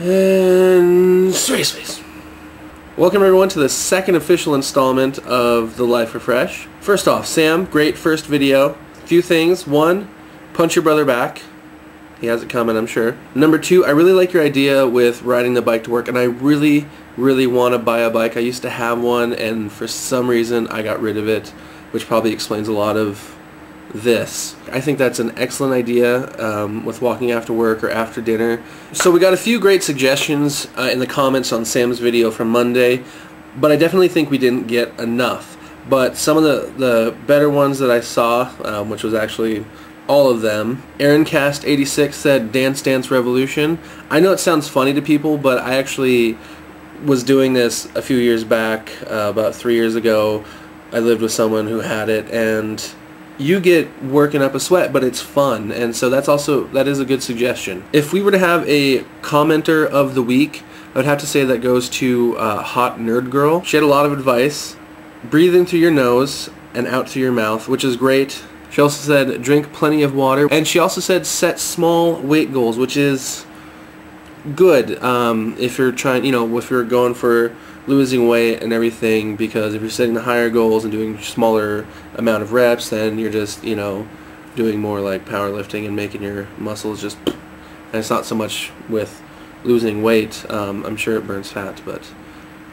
And space. Welcome everyone to the second official installment of The Life Refresh. First off, Sam, great first video. A few things. One, punch your brother back. He has it coming, I'm sure. Number two, I really like your idea with riding the bike to work, and I really want to buy a bike. I used to have one, and for some reason I got rid of it, which probably explains a lot of this. I think that's an excellent idea with walking after work or after dinner. So we got a few great suggestions in the comments on Sam's video from Monday, but I definitely think we didn't get enough. But some of the better ones that I saw, which was actually all of them. AaronCast86 said Dance Dance Revolution. I know it sounds funny to people, but I actually was doing this a few years back, about 3 years ago. I lived with someone who had it, and you get working up a sweat, but it's fun, and so that is a good suggestion. If we were to have a commenter of the week, I would have to say that goes to hotnerdgirl. She had a lot of advice. Breathe in through your nose and out through your mouth, which is great. She also said drink plenty of water, and she also said set small weight goals, which is good if you're trying, if you're going for losing weight and everything, because if you're setting the higher goals and doing smaller amount of reps, then you're just, doing more like powerlifting and making your muscles just, and it's not so much with losing weight. I'm sure it burns fat, but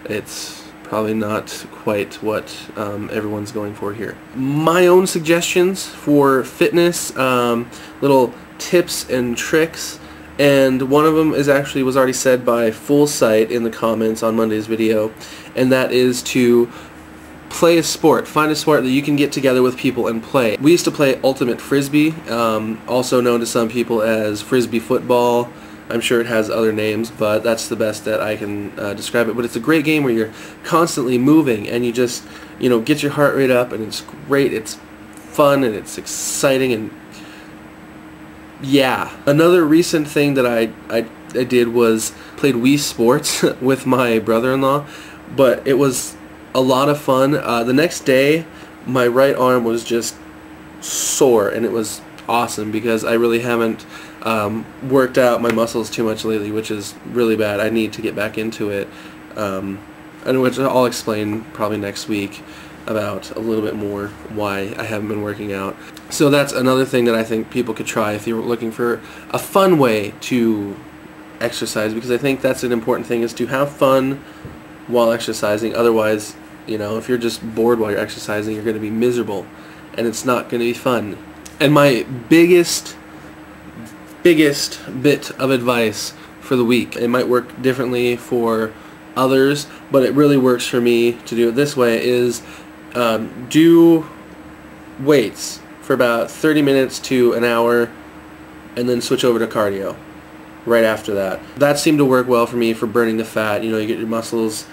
it's probably not quite what everyone's going for here. My own suggestions for fitness, little tips and tricks. And one of them was already said by foolzsight in the comments on Monday's video, and that is to play a sport. Find a sport that you can get together with people and play. We used to play ultimate frisbee, also known to some people as frisbee football. I'm sure it has other names, but that's the best that I can describe it. But it's a great game where you're constantly moving, and you just, get your heart rate up, and it's great. It's fun, and it's exciting, and yeah. Another recent thing that I did was played Wii Sports with my brother-in-law, but it was a lot of fun. The next day, my right arm was just sore, and it was awesome because I really haven't worked out my muscles too much lately, which is really bad. I need to get back into it, and which I'll explain probably next week about a little bit more why I haven't been working out. So that's another thing that I think people could try if you're looking for a fun way to exercise, because I think that's an important thing, is to have fun while exercising. Otherwise, if you're just bored while you're exercising, you're going to be miserable, and it's not going to be fun. And my biggest bit of advice for the week, it might work differently for others, but it really works for me to do it this way, is do weights for about 30 minutes to an hour, and then switch over to cardio right after that. That seemed to work well for me for burning the fat. You get your muscles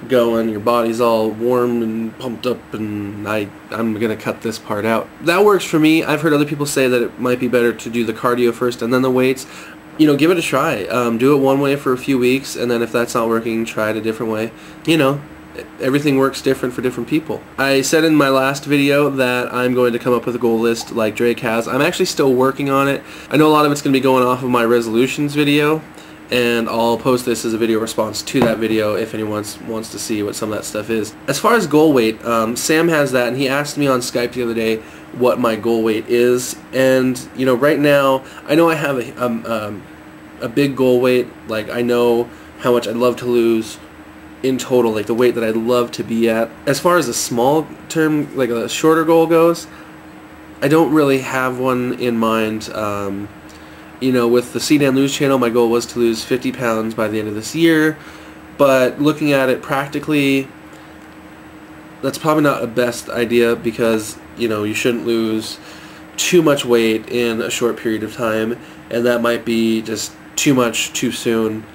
going, your body's all warm and pumped up, and I'm gonna cut this part out. That works for me. I've heard other people say that it might be better to do the cardio first and then the weights. Give it a try. Do it one way for a few weeks, and then if that's not working, try it a different way. Everything works different for different people. I said in my last video that I'm going to come up with a goal list like Drake has. I'm actually still working on it. I know a lot of it's going to be going off of my resolutions video, and I'll post this as a video response to that video if anyone wants to see what some of that stuff is. As far as goal weight, Sam has that, and he asked me on Skype the other day what my goal weight is, and right now I know I have a big goal weight. Like, I know how much I'd love to lose in total, like the weight that I'd love to be at. As far as a small term, like a shorter goal goes, I don't really have one in mind. With the See Dan Lose channel, my goal was to lose 50 pounds by the end of this year, but looking at it practically, that's probably not the best idea, because you shouldn't lose too much weight in a short period of time, and that might be just too much too soon.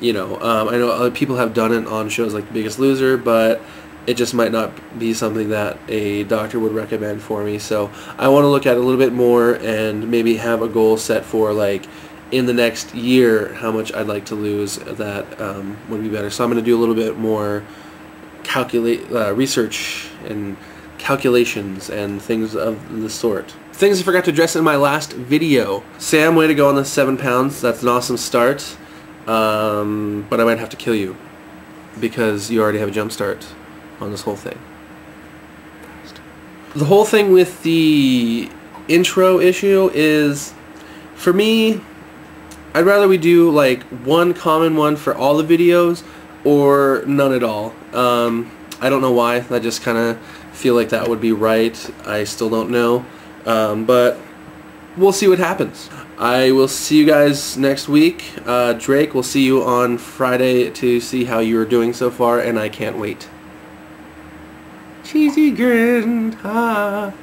I know other people have done it on shows like The Biggest Loser, but it just might not be something that a doctor would recommend for me. So I want to look at it a little bit more and maybe have a goal set for, like, in the next year how much I'd like to lose. That would be better. So I'm going to do a little bit more research and calculations and things of the sort. Things I forgot to address in my last video. Sam, way to go on the 7 pounds. That's an awesome start. but I might have to kill you because you already have a jump start on this whole thing. The whole thing with the intro issue is, for me, I'd rather we do like one common one for all the videos or none at all. I don't know why. I just kind of feel like that would be right. I still don't know. But we'll see what happens. I will see you guys next week. Drake, we'll see you on Friday to see how you're doing so far, and I can't wait. Cheesy grin. Ha.